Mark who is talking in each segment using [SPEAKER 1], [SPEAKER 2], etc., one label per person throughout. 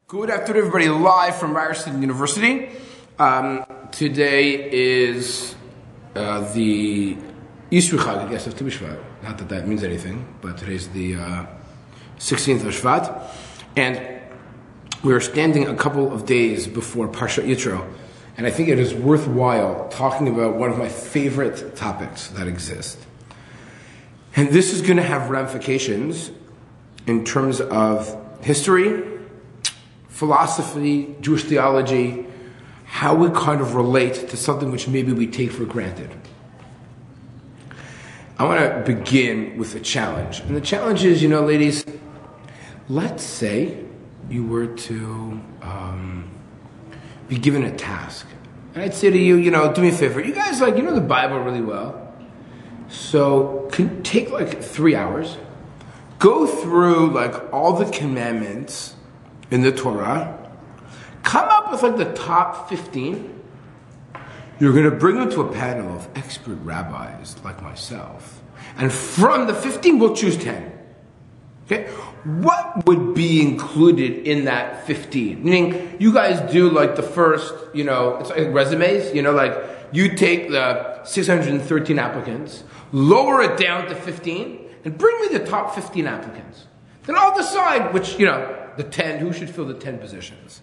[SPEAKER 1] Good afternoon, everybody, live from Ryerson University. Today is the Yisru Chag, I guess, of Tu B'Shvat. Not that that means anything, but today's the 16th of Shvat. And we're standing a couple of days before Parshat Yitro, and I think it is worthwhile talking about one of my favorite topics that exist. And this is going to have ramifications in terms of history, philosophy, Jewish theology, how we kind of relate to something which maybe we take for granted. I want to begin with a challenge. And the challenge is, ladies, let's say you were to be given a task. And I'd say to you, do me a favor. You guys, the Bible really well. So can take 3 hours, go through all the commandments in the Torah, come up with the top 15. You're going to bring them to a panel of expert rabbis like myself. And from the 15, we'll choose 10. Okay? What would be included in that 15? Meaning, you guys do the first, it's like resumes, you take the 613 applicants, lower it down to 15, and bring me the top 15 applicants. Then I'll decide which, the 10, who should fill the 10 positions.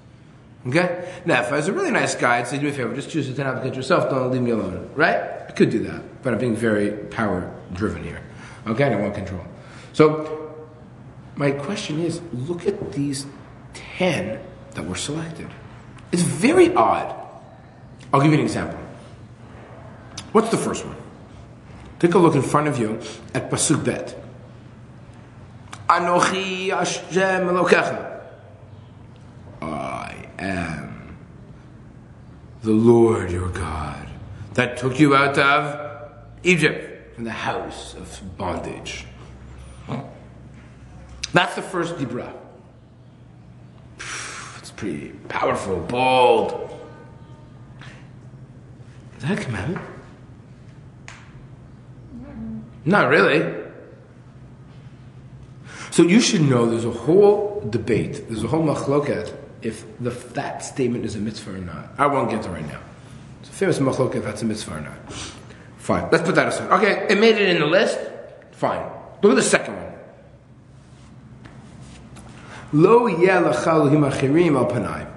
[SPEAKER 1] Okay? Now, if I was a really nice guy, I'd say, do me a favor, just choose the 10 applicants yourself, don't leave me alone. Right? I could do that, but I'm being very power-driven here. Okay? And I want control. So, my question is, look at these 10 that were selected. It's very odd. I'll give you an example. What's the first one? Take a look in front of you at Pasuk Bet. Anochi Hashem Elokecha. I am the Lord your God that took you out of Egypt, from the house of bondage. That's the first Dibra. It's pretty powerful, bold. Is that a commandment? Not really. So you should know there's a whole debate, there's a whole machloket if that statement is a mitzvah or not. I won't get to it right now. It's a famous machloket if that's a mitzvah or not. Fine, let's put that aside. Okay, it made it in the list. Fine. Look at the second one. Lo yeh lecha elohim achirim al panai.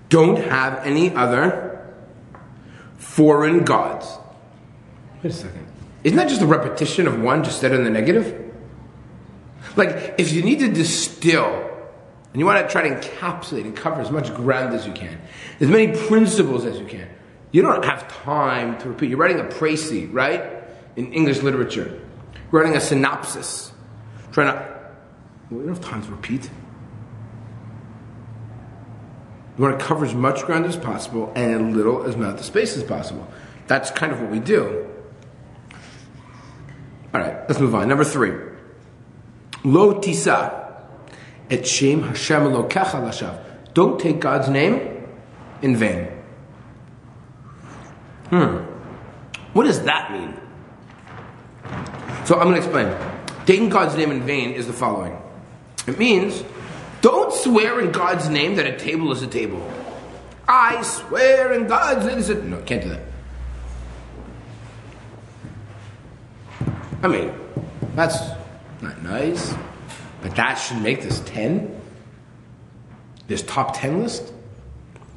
[SPEAKER 1] Don't have any other foreign gods. Wait a second. Isn't that just a repetition of one just said in the negative? If you need to distill, and you want to try to encapsulate and cover as much ground as you can, as many principles as you can, you don't have time to repeat. You're writing a précis, right? In English literature. You're writing a synopsis. We don't have time to repeat. You want to cover as much ground as possible and a little amount of space as possible. That's kind of what we do. All right, let's move on. Number 3. Lo tisa et shem Hashem Elokecha lashav. Don't take God's name in vain. What does that mean? So I'm going to explain. Taking God's name in vain is the following. It means, don't swear in God's name that a table is a table. I swear in God's name. No, can't do that. I mean, that's not nice, but that should make this 10? This top 10 list?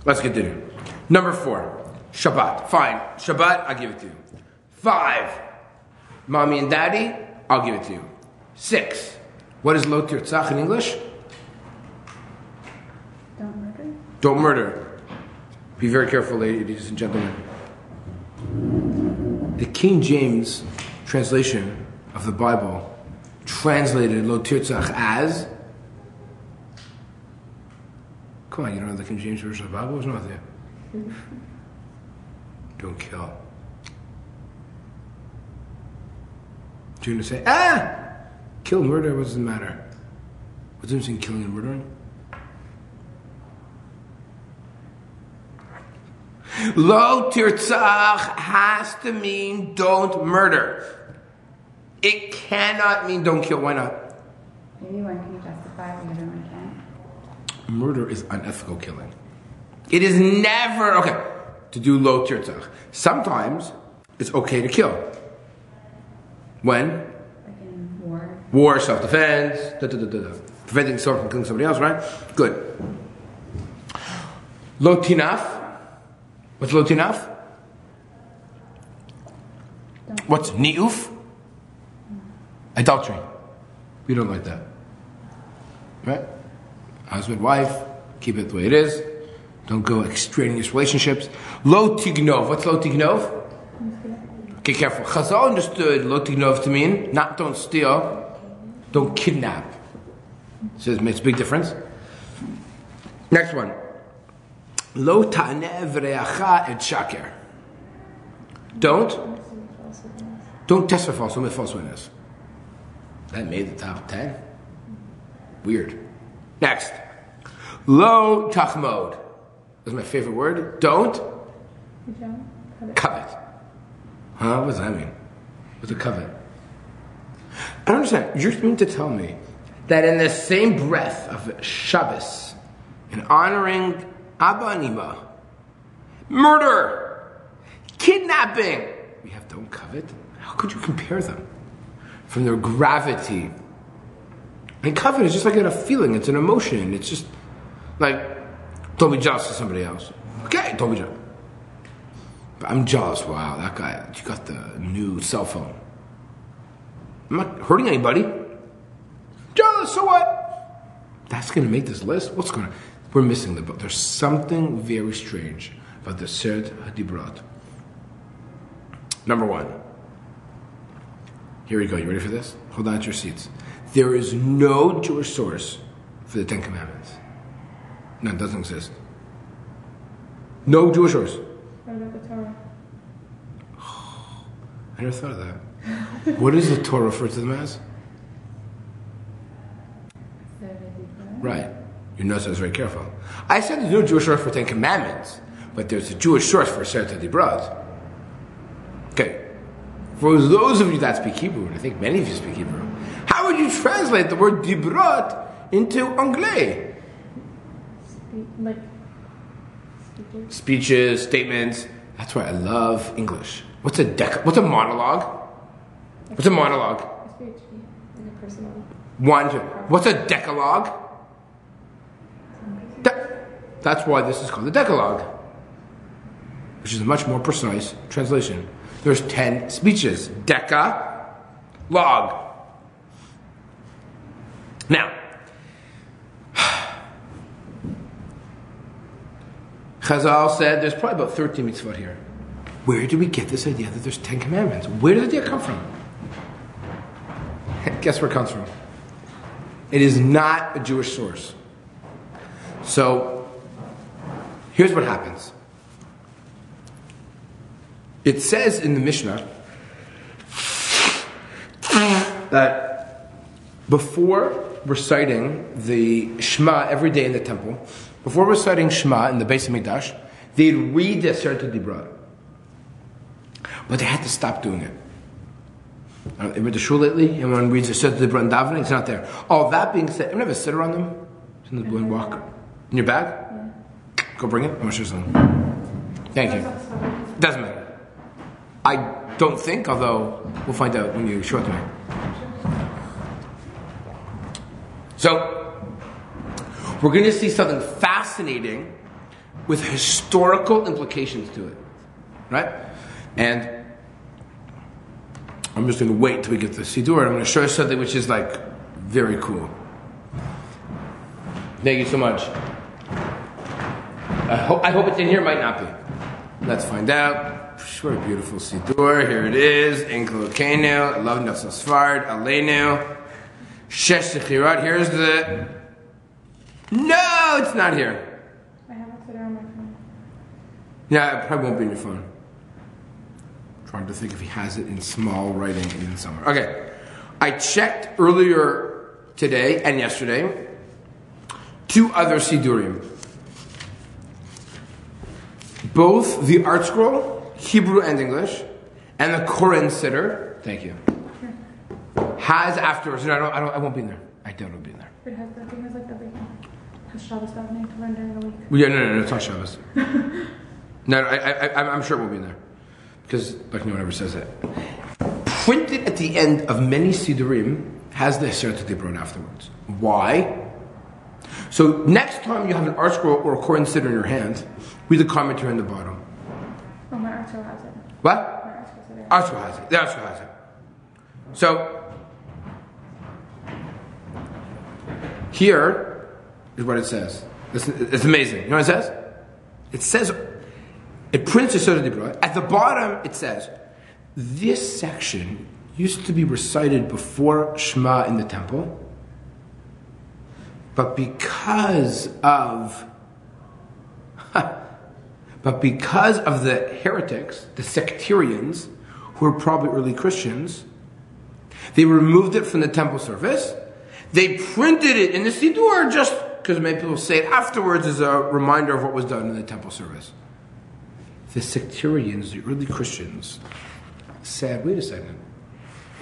[SPEAKER 1] Let's continue. Number 4, Shabbat. Fine, Shabbat, I'll give it to you. 5, Mommy and Daddy, I'll give it to you. 6, what is Lo Tirtzach in English?
[SPEAKER 2] Don't murder.
[SPEAKER 1] Don't murder. Be very careful, ladies and gentlemen. The King James translation of the Bible translated Lo Tirtzach as... Come on, you don't know the King James version of the Bible? What's wrong with you? Don't kill. You're going to say, kill, murder, what does it matter? What's the difference between killing and murdering? Lo tirtzach has to mean don't murder. It cannot mean don't kill. Why not?
[SPEAKER 2] Maybe one can justify when the other one can't.
[SPEAKER 1] Murder is unethical killing. It is never okay to do lo tirtzach. Sometimes it's okay to kill. When?
[SPEAKER 2] Like in war.
[SPEAKER 1] War, self-defense, preventing someone from killing somebody else, right? Good. Lo tinaf. What's lo tinaf? What's ni'uf? Adultery. We don't like that. Right? Husband, wife, keep it the way it is. Don't go extraneous relationships. Lo tignov. What's lo tignov? Okay, careful. Chazal understood lo tignov to mean not don't steal, don't kidnap. So it makes a big difference. Next one. Lo ta'neh v'reacha et shaker. Don't testify false witness. That made the top 10. Weird. Next. Lo tachmod. That's my favorite word. Don't covet. Huh? What does that mean? What's a covet? I don't understand. You're meaning to tell me that in the same breath of Shabbos, in honoring Abba and Ima, murder, kidnapping, we have don't covet? How could you compare them? From their gravity. And covet is just like a feeling, it's an emotion. It's just like, don't be jealous of somebody else. Okay, don't be jealous. But I'm jealous, wow, that guy, you got the new cell phone. I'm not hurting anybody. Jealous, so what? That's gonna make this list? What's going on? We're missing the book. There's something very strange about the Seret HaDibrot. Number one. Here we go. You ready for this? Hold on to your seats. There is no Jewish source for the Ten Commandments. No, it doesn't exist. No Jewish source.
[SPEAKER 2] What about the Torah?
[SPEAKER 1] I never thought of that. What does the Torah refer to them as? Right. You notice I was very careful. I said there's no Jewish source for Ten Commandments, but there's a Jewish source for Seret HaDibrot. Okay. For those of you that speak Hebrew, and I think many of you speak Hebrew, how would you translate the word dibrot into anglais?
[SPEAKER 2] Like
[SPEAKER 1] speeches, statements. That's why I love English. What's a monologue? What's a monologue?
[SPEAKER 2] a speech, like a personal.
[SPEAKER 1] One, two. What's a decalogue? That's why this is called the Decalogue, which is a much more precise translation. There's 10 speeches. Deca-log. Now, Chazal said there's probably about 13 mitzvot here. Where do we get this idea that there's 10 commandments? Where did the idea come from? Guess where it comes from? It is not a Jewish source. So, here's what happens. It says in the Mishnah that before reciting the Shema every day in the temple, before reciting Shema in the Beis HaMikdash, they'd read the Seret HaDibrot. But they had to stop doing it. I went to shul lately, and when reads the Seret HaDibrot and davening, it's not there. All that being said, anyone have a sitter on them? It's in the blue walker. In your bag? Yeah. Go bring it. I'm going to show you something. Thank you. Doesn't matter. I don't think, although we'll find out when you show it to me. So, we're going to see something fascinating with historical implications to it. Right? And I'm just going to wait until we get to the Siddur, and I'm going to show you something which is like very cool. Thank you so much. I hope it's in here, might not be. Let's find out. What a beautiful Siddur. Here it is. Enkel Keinu. Love Nafsa Sfard. Aleinu. Shesh Sechirot. Here's the... No, it's not here.
[SPEAKER 2] I have a Twitter on my phone.
[SPEAKER 1] Yeah, it probably won't be on your phone. I'm trying to think if he has it in small writing even somewhere. Okay. I checked earlier today and yesterday 2 other Siddurim. Both the Art Scroll, Hebrew and English, and the Koren Siddur, thank you, has afterwards. No, I won't be in there. I doubt it'll be in there.
[SPEAKER 2] It has like everything. Has Shabbos davening to run during the week.
[SPEAKER 1] Yeah, no, it's not Shabbos. No, I'm sure it won't be in there. Because, like, no one ever says that. Printed at the end of many Sidurim has the Aseret Dibrot afterwards. Why? So, next time you have an art scroll or a Koran Siddur in your hand, read the commentary on the bottom.
[SPEAKER 2] Oh, my art scroll has it.
[SPEAKER 1] What?
[SPEAKER 2] My art scroll has it.
[SPEAKER 1] Art scroll has it. The art scroll has it. So, here is what it says. It's amazing. You know what it says? It says, it prints the Aseret Dibrot. At the bottom, it says, this section used to be recited before Shema in the temple, but because of the heretics, the sectarians, who were probably early Christians, they removed it from the temple service. They printed it in the Siddur just because many people say it afterwards as a reminder of what was done in the temple service. The sectarians, the early Christians, said, wait a second,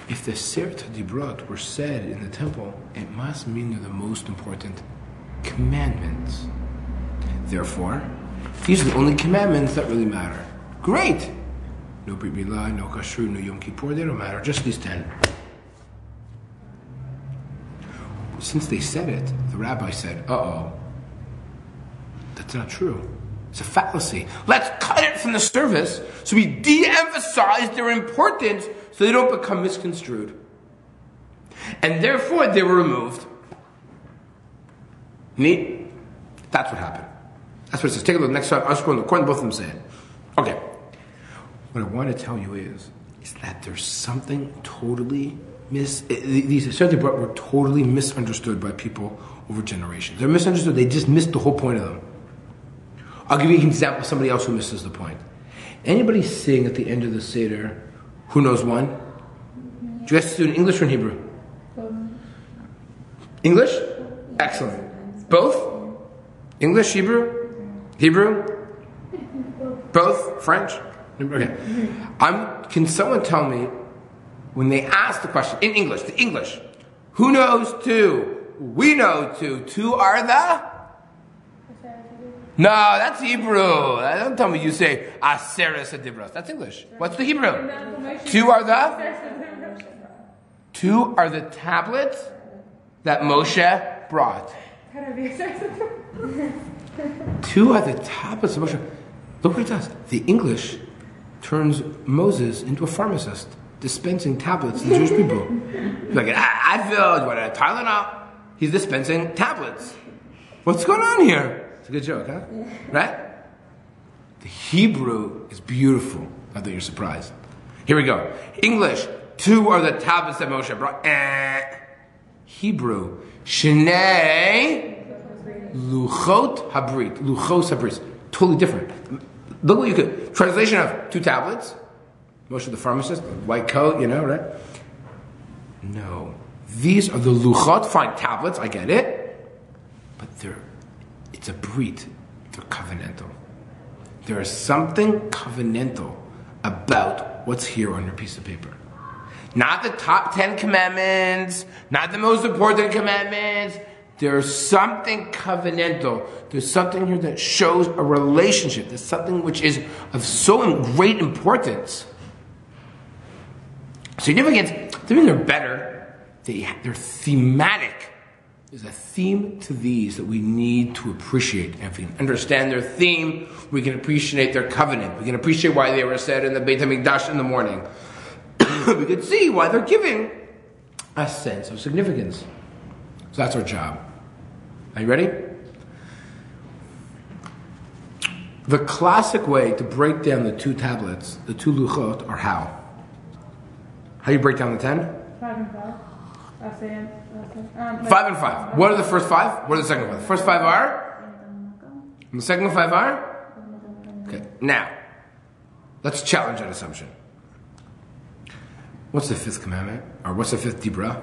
[SPEAKER 1] if the Aseret Dibrot were said in the temple, it must mean they're the most important commandments. Therefore, these are the only commandments that really matter. Great! No Brit Milah, no Kashrut, no Yom Kippur, they don't matter, just these 10. Since they said it, the rabbi said, uh-oh, that's not true. It's a fallacy. Let's cut it from the service so we de-emphasize their importance so they don't become misconstrued. And therefore, they were removed. Neat? That's what happened. That's what it says. Take a look. Next time, I'll scroll in the corner, both of them say it. Okay. What I want to tell you is that there's something totally these Aseret Dibrot were totally misunderstood by people over generations. They're misunderstood. They just missed the whole point of them. I'll give you an example of somebody else who misses the point. Anybody sing at the end of the Seder, who knows one? Do you guys do it in English or in Hebrew? English? Excellent. Both? English, Hebrew? Hebrew? Both? French? Okay. Can someone tell me, when they ask the question, in English, the English, who knows two? We know two. Two are the? No, that's Hebrew. Don't tell me you say Aseret Dibrot. That's English. What's the Hebrew? Two are the? Two are the tablets that Moshe brought. Two are the tablets of Moshe. Look what it does. The English turns Moses into a pharmacist, dispensing tablets to the Jewish people. Like, I feel, you want a Tylenol? He's dispensing tablets. What's going on here? It's a good joke, huh? Yeah. Right? The Hebrew is beautiful. Not that you're surprised. Here we go. English. Two are the tablets that Moshe brought. Hebrew. Shnei Luchot Habrit. Luchos Habrit. Totally different. Look what you could. Translation of two tablets. Moshe the pharmacist, white coat, right? No. These are the Luchot. Fine, tablets, I get it. But it's a brit. They're covenantal. There is something covenantal about what's here on your piece of paper. Not the top 10 commandments, not the most important commandments. There's something covenantal. There's something here that shows a relationship. There's something which is of so great importance. Significance doesn't mean they're better. They're thematic. There's a theme to these that we need to appreciate. And if we can understand their theme, we can appreciate their covenant. We can appreciate why they were said in the Beit HaMikdash in the morning. We can see why they're giving a sense of significance. So that's our job. Are you ready? The classic way to break down the two tablets, the two luchot, are how? How do you break down the 10?
[SPEAKER 2] 5 and 5.
[SPEAKER 1] 5 and 5. What are the first 5? What are the second 5? The first 5 are? And the second 5 are? Okay. Now, let's challenge that assumption. What's the 5th commandment? Or what's the 5th Dibra?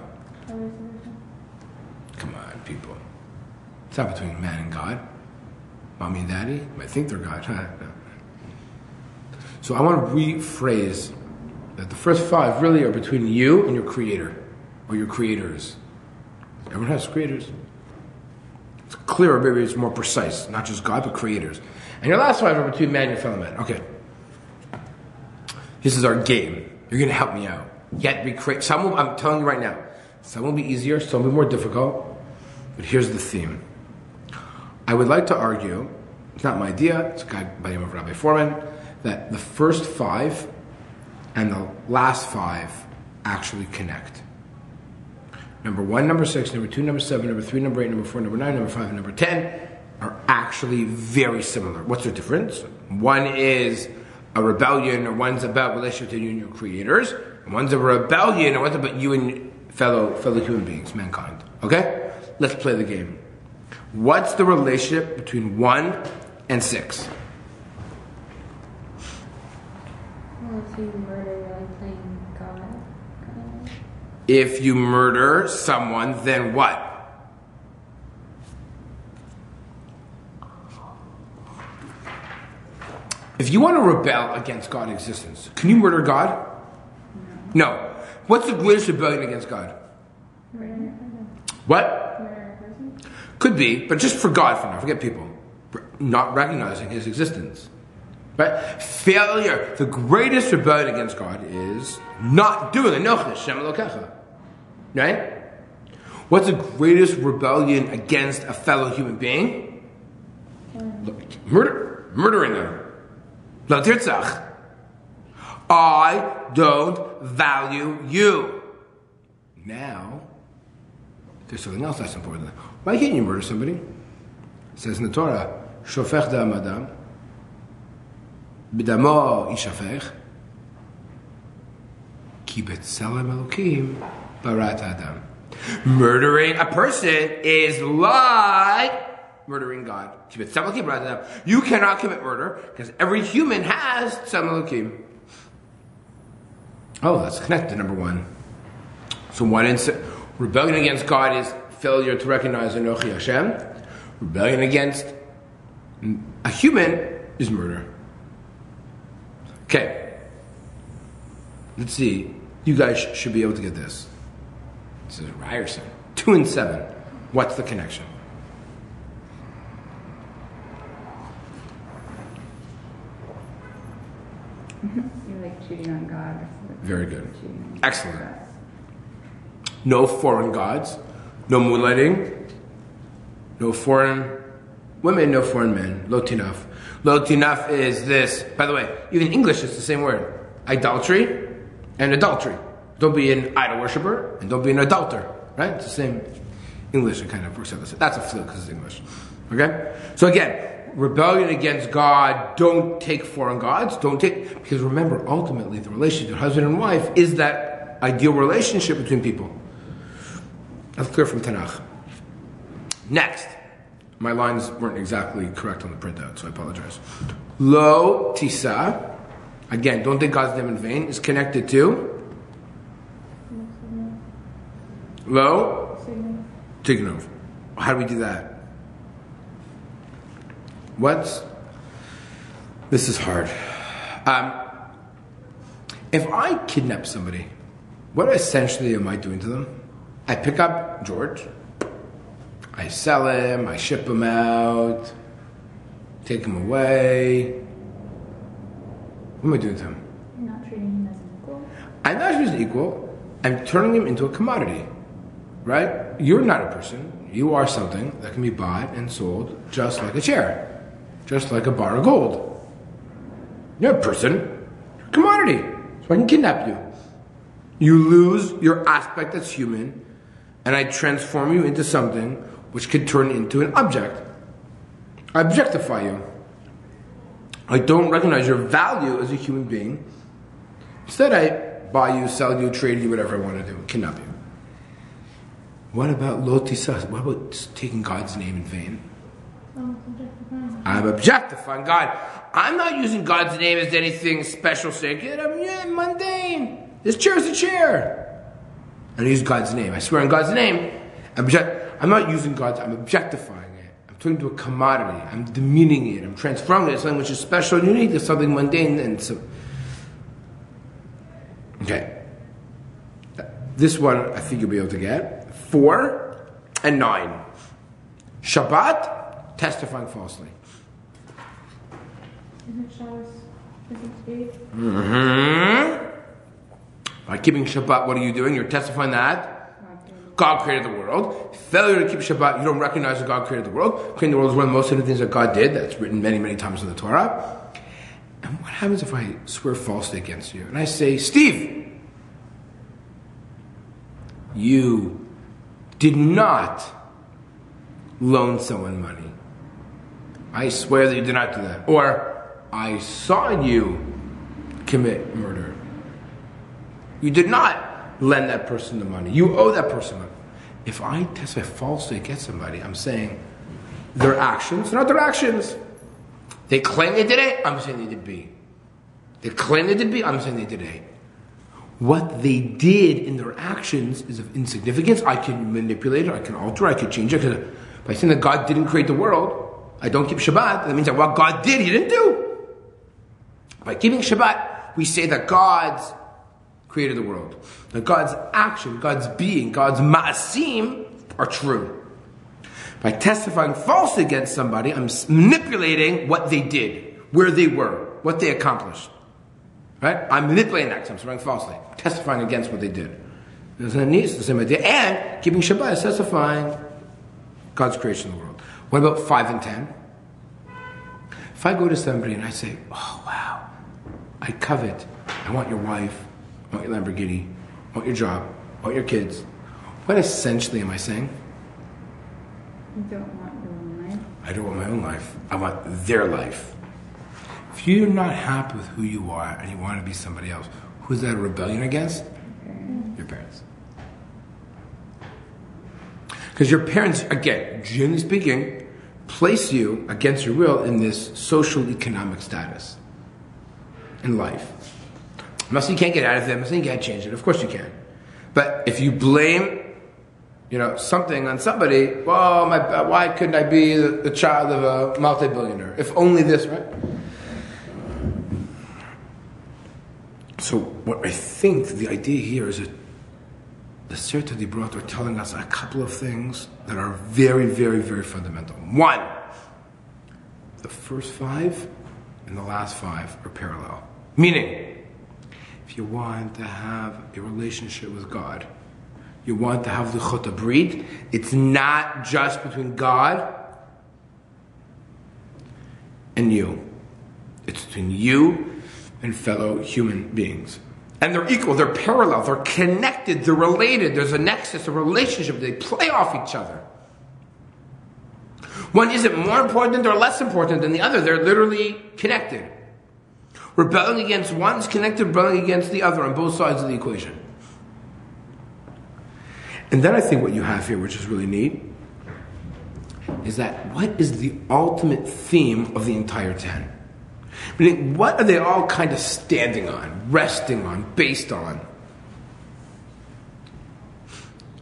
[SPEAKER 1] Come on, people. It's not between man and God. Mommy and daddy might think they're God. No. So I want to rephrase that the first 5 really are between you and your Creator. or your creators? Everyone has creators. It's clearer, maybe it's more precise. Not just God, but creators. And your last one, number 2, man, your fellow man. Okay. This is our game. You're going to help me out. Yet we create. I'm telling you right now, some will be easier, some will be more difficult. But here's the theme. I would like to argue, it's not my idea, it's a guy by the name of Rabbi Foreman, that the first 5 and the last 5 actually connect. Number 1, number 6, number 2, number 7, number 3, number 8, number 4, number 9, number 5, and number 10 are actually very similar. What's their difference? One is a rebellion, or one's about relationship to you and your creators, and one's a rebellion, or one's about you and fellow human beings, mankind. Okay? Let's play the game. What's the relationship between 1 and 6?
[SPEAKER 2] Well, if you murder, really playing God.
[SPEAKER 1] If you murder someone, then what? If you want to rebel against God's existence, can you murder God? No. What's the greatest rebellion against God?
[SPEAKER 2] Murder.
[SPEAKER 1] What?
[SPEAKER 2] Murder a person?
[SPEAKER 1] Could be, but just for God for now. Forget people. Not recognizing His existence. Right? Failure. The greatest rebellion against God is not doing it. Shem Elokecha. Right? What's the greatest rebellion against a fellow human being? Murder. Murdering them. La tirtzach. I don't value you. Now, there's something else that's important. Why can't you murder somebody? It says in the Torah, Shofech dam adam, b'damo yishafech, ki b'tzelem Elokim barat adam. Murdering a person is like murdering God. You cannot commit murder because every human has Tzelem Elokim. Oh, that's connected to number 1. So rebellion against God is failure to recognize Anochi Hashem. Rebellion against a human is murder. Okay. Let's see. You guys should be able to get this. This is Ryerson. 2 and 7. What's the connection?
[SPEAKER 2] You're like cheating on God.
[SPEAKER 1] Very good. Excellent. No foreign gods, no moonlighting, no foreign women, no foreign men. Lo tinaf. Lo tinaf is this. By the way, even English is the same word. Idolatry and adultery. Don't be an idol worshiper and don't be an adulterer. Right? It's the same English. It kind of works out. That's a fluke because it's English. Okay? So again, rebellion against God, don't take foreign gods, because remember, ultimately, the relationship between husband and wife is that ideal relationship between people. That's clear from Tanakh. Next, my lines weren't exactly correct on the printout, so I apologize. Lo tisa, again, don't take God's name in vain, is connected to Lo tignov. How do we do that? This is hard. If I kidnap somebody, what essentially am I doing to them? I pick up George, I sell him, I ship him out, take him away. What am I doing to him?
[SPEAKER 2] You're not treating him as an equal.
[SPEAKER 1] I'm not treating him as an equal. I'm turning him into a commodity. Right? You're not a person. You are something that can be bought and sold just like a chair. Just like a bar of gold. You're a person. You're a commodity. So I can kidnap you. You lose your aspect that's human, and I transform you into something which could turn into an object. I objectify you. I don't recognize your value as a human being. Instead, I buy you, sell you, trade you, whatever I want to do, kidnap you. What about lo tisas? What about taking God's name in vain? I'm objectifying God. I'm not using God's name as anything special, sacred. I'm mundane. This chair is a chair. And I use God's name. I swear on God's name. I'm not using God's. I'm objectifying it. I'm turning to a commodity. I'm demeaning it. I'm transforming it. Something which is special and unique to something mundane and so. Okay. This one, I think you'll be able to get. 4 and 9. Shabbat, testifying falsely.
[SPEAKER 2] Isn't Shabbos, isn't it?
[SPEAKER 1] By keeping Shabbat, what are you doing? You're testifying that God created the world. Failure to keep Shabbat, you don't recognize that God created the world. Creating the world is one of the most hidden things that God did. That's written many, many times in the Torah. And what happens if I swear falsely against you? And I say, Steve, you did not loan someone money. I swear that you did not do that. Or, I saw you commit murder. You did not lend that person the money. You owe that person money. If I testify falsely against somebody, I'm saying their actions, they're not their actions. They claim they did A, I'm saying they did B. They claim they did B, I'm saying they did A. What they did in their actions is of insignificance. I can manipulate it, I can alter it, I can change it. By saying that God didn't create the world, I don't keep Shabbat, that means that what God did, He didn't do. By keeping Shabbat, we say that God's created the world. That God's action, God's being, God's ma'asim are true. By testifying falsely against somebody, I'm manipulating what they did, where they were, what they accomplished. Right? I'm manipulating that because I'm testifying falsely, testifying against what they did. There's a need, it's the same idea. And keeping Shabbat is testifying God's creation of the world. What about 5 and 10? If I go to somebody and I say, oh wow, I covet, I want your wife, I want your Lamborghini, I want your job, I want your kids. What essentially am I saying?
[SPEAKER 2] You don't want your own life.
[SPEAKER 1] I don't want my own life. I want their life. If you're not happy with who you are and you want to be somebody else, who's that a rebellion against? Your parents. Because your parents, again, generally speaking, place you against your will in this social economic status in life. I'm not saying you can't get out of it. I'm not saying you can't change it. Of course you can. But if you blame, something on somebody, well, why couldn't I be the child of a multi-billionaire? If only this, right? So what I think the idea here is that the Sirta Dibrot are telling us a couple of things that are very, very, very fundamental. One, the first 5 and the last 5 are parallel. Meaning, if you want to have a relationship with God, you want to have the Chut Brit, it's not just between God and you. It's between you and fellow human beings. And they're equal, they're parallel, they're connected, they're related, there's a nexus, a relationship, they play off each other. One isn't more important or less important than the other, they're literally connected. Rebelling against one is connected, rebelling against the other on both sides of the equation. And then I think what you have here, which is really neat, is that what is the ultimate theme of the entire 10? Meaning, what are they all kind of standing on, resting on, based on?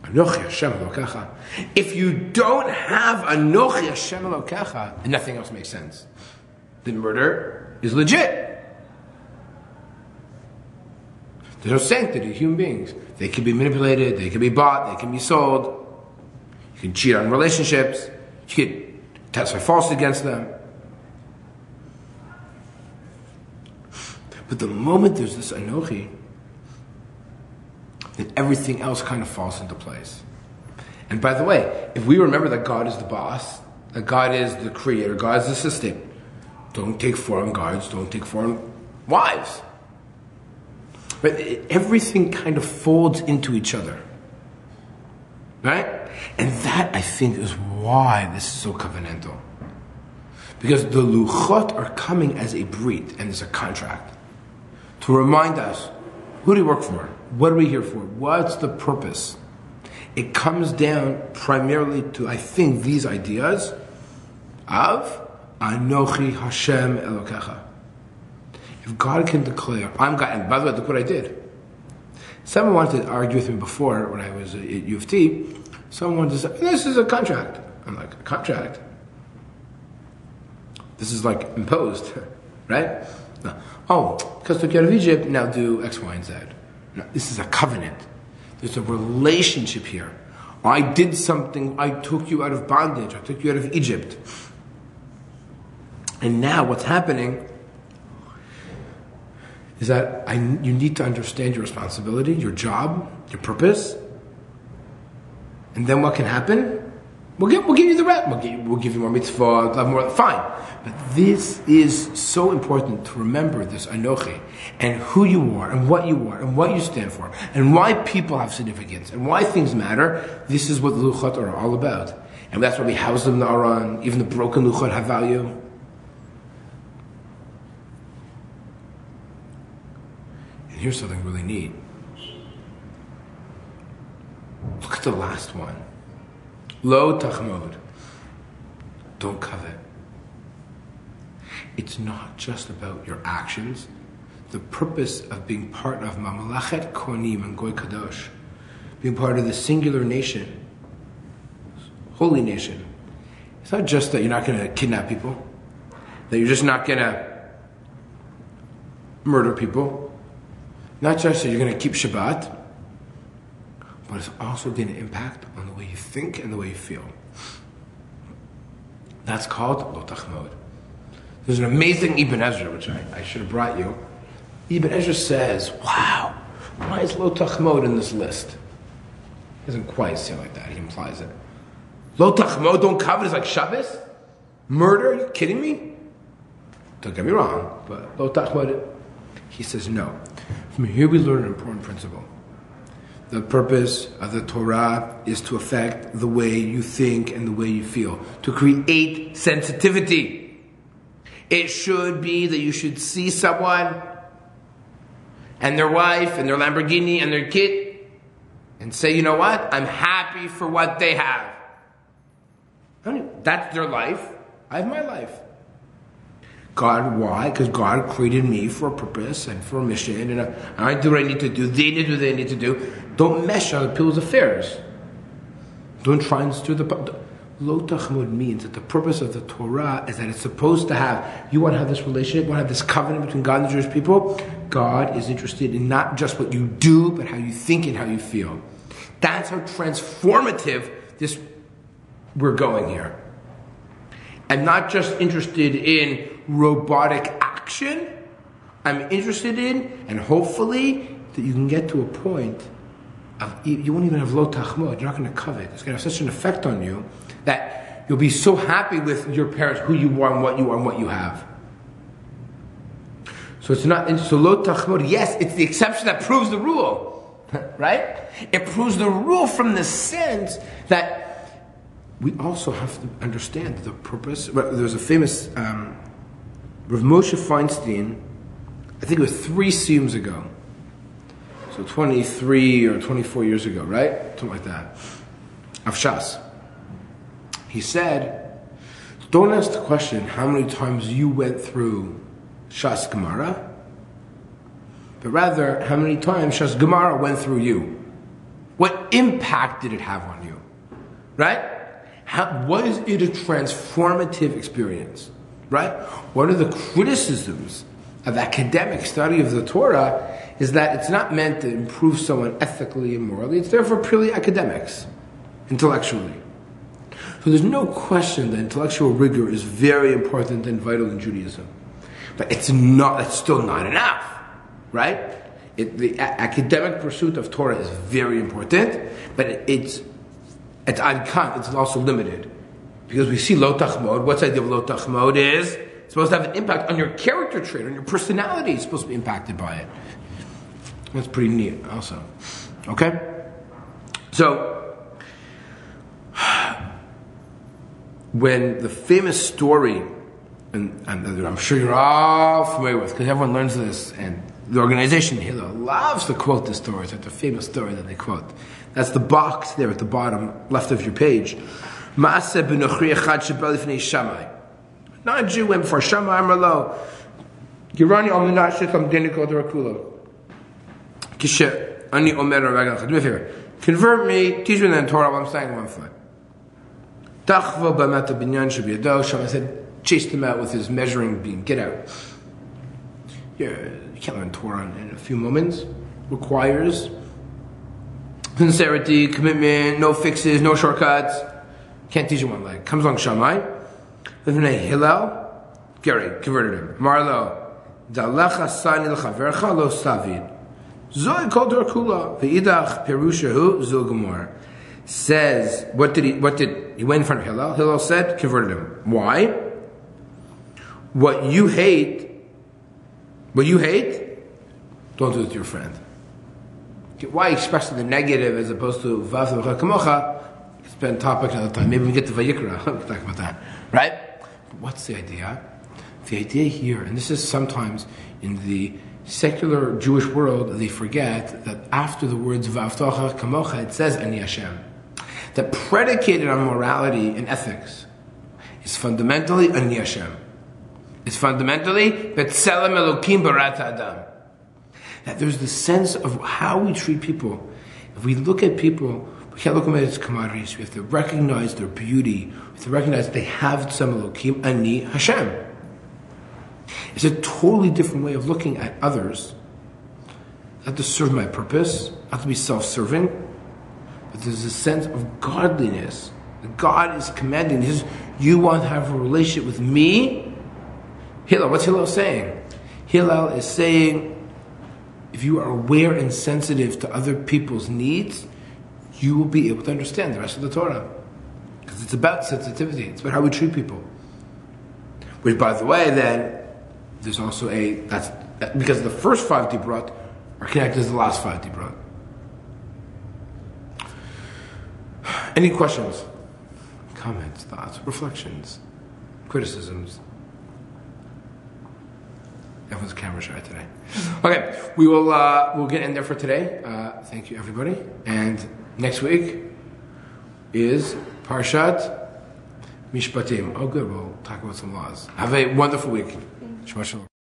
[SPEAKER 1] Anochi Hashem Elokecha. If you don't have Anochi Hashem Elokecha, nothing else makes sense. The murder is legit. There's no sanctity to human beings. They can be manipulated, they can be bought, they can be sold. You can cheat on relationships, you can testify falsely against them. But the moment there's this Anochi, then everything else kind of falls into place. And by the way, if we remember that God is the boss, that God is the creator, God is the assistant, don't take foreign guards, don't take foreign wives. But everything kind of folds into each other. Right? And that, I think, is why this is so covenantal. Because the luchot are coming as a brit, and as a contract. To remind us, who do we work for? What are we here for? What's the purpose? It comes down primarily to, I think, these ideas of Anochi Hashem Elokecha. If God can declare, I'm God, and by the way, look what I did. Someone wanted to argue with me before when I was at U of T. Someone wanted to say, this is a contract. I'm like, a contract? This is like imposed, right? No. Oh, because took you out of Egypt, now do X, Y, and Z. No, this is a covenant. There's a relationship here. I did something, I took you out of bondage, I took you out of Egypt. And now what's happening is that you need to understand your responsibility, your job, your purpose. And then what can happen? We'll give you the rest. We'll give you more mitzvah, more, fine. But this is so important to remember this Anochi, and who you are, and what you stand for, and why people have significance, and why things matter. This is what the Luchot are all about. And that's why we house them in the Aron. Even the broken Luchot have value. And here's something really neat. Look at the last one. Lo tachmod. Don't covet. It's not just about your actions. The purpose of being part of Mamalachet Kohanim and Goy Kadosh, being part of the singular nation, holy nation, it's not just that you're not going to kidnap people, that you're just not going to murder people, not just that you're going to keep Shabbat, but it's also going to impact on the way you think and the way you feel. That's called Lo Tachmod. There's an amazing Ibn Ezra, which I should have brought you. Ibn Ezra says, wow, why is Lo Tachmod in this list? He doesn't quite say it like that, he implies it. Lo Tachmod, don't covet, is like Shabbos? Murder? Are you kidding me? Don't get me wrong, but Lo Tachmod, he says no. From here we learn an important principle. The purpose of the Torah is to affect the way you think and the way you feel, to create sensitivity. It should be that you should see someone and their wife and their Lamborghini and their kid and say, you know what? I'm happy for what they have. That's their life. I have my life. God, why? Because God created me for a purpose and for a mission, and I do what I need to do. They need to do what they need to do. Don't mesh on other people's affairs. Don't try and stir the pot. Lo Tachmod means that the purpose of the Torah is that it's supposed to have, you want to have this relationship, you want to have this covenant between God and the Jewish people. God is interested in not just what you do, but how you think and how you feel. That's how transformative we're going here. I'm not just interested in robotic action. I'm interested in, and hopefully, that you can get to a point of, you won't even have Lo Tachmod, you're not going to covet. It's going to have such an effect on you that you'll be so happy with your parents, who you are and what you have. So it's not, so Lo Tachmod, yes, it's the exception that proves the rule. Right? It proves the rule from the sense that we also have to understand the purpose. There's a famous Rav Moshe Feinstein, I think it was 3 siyums ago. So 23 or 24 years ago, right? Something like that. Of Shas. He said, don't ask the question how many times you went through Shas Gemara, but rather how many times Shas Gemara went through you. What impact did it have on you? Right? Was it a transformative experience? Right? One of the criticisms of academic study of the Torah is that it's not meant to improve someone ethically and morally. It's there for purely academics, intellectually. So there's no question that intellectual rigor is very important and vital in Judaism. But it's still not enough. Right? The academic pursuit of Torah is very important, but it's also limited. Because we see Lo Tachmod, what's the idea of Lo Tachmod is, it's supposed to have an impact on your character trait, on your personality, it's supposed to be impacted by it. That's pretty neat also. Okay? So, when the famous story, and I'm sure you're all familiar with, because everyone learns this, and the organization Hillel loves to quote this story. It's like the famous story that they quote. That's the box there at the bottom left of your page. Maaseh b'nochri echad shebel lifnei Shammai. Not a Jew went before Shammai. Amar lo, Girani al minat shekam deniko d'rakulo. Kishe ani omer ragal. Do me a favor. Convert me. Teach me the Torah while I'm standing on one foot. Tachvo b'mat binyan shebiyado. Shammai said, chased him out with his measuring beam. Get out. You can't learn Torah in a few moments. Requires sincerity, commitment, no fixes, no shortcuts. Can't teach him one leg. Comes along Shammai. Hillel, Gary, converted him. Marlo, Dalecha sani l'chavercha lo savid. Zoi kol dor kula. Ve'idach perushahu zul gemor. Says, he went in front of Hillel. Hillel said, converted him. Why? What you hate, don't do it to your friend. Why express the negative as opposed to Vav Kamocha? Spend topic another time. Maybe we get to Vayikra. We can talk about that. Right? But what's the idea? The idea here, and this is sometimes in the secular Jewish world, they forget that after the words Vavtocha Kamocha, it says Ani Hashem. That predicated on morality and ethics is fundamentally Ani Hashem. It's fundamentally B'Tselem Elokim Barat Adam. That there's the sense of how we treat people. If we look at people, we can't look at them as commodities. We have to recognize their beauty. We have to recognize that they have some Elokim, Ani Hashem. It's a totally different way of looking at others. Not to serve my purpose, not to be self-serving, but there's a sense of godliness. God is commanding. He says, you want to have a relationship with me? Hillel, what's Hillel saying? Hillel is saying, if you are aware and sensitive to other people's needs, you will be able to understand the rest of the Torah. Because it's about sensitivity. It's about how we treat people. Which, by the way, then, there's also because the first 5 Dibrot are connected to the last 5 Dibrot. Any questions? Comments, thoughts, reflections, criticisms? Everyone's camera shy today. Okay, we'll get in there for today. Thank you, everybody. And next week is Parshat Mishpatim. Oh, good. We'll talk about some laws. Have a wonderful week. Shema Shalom.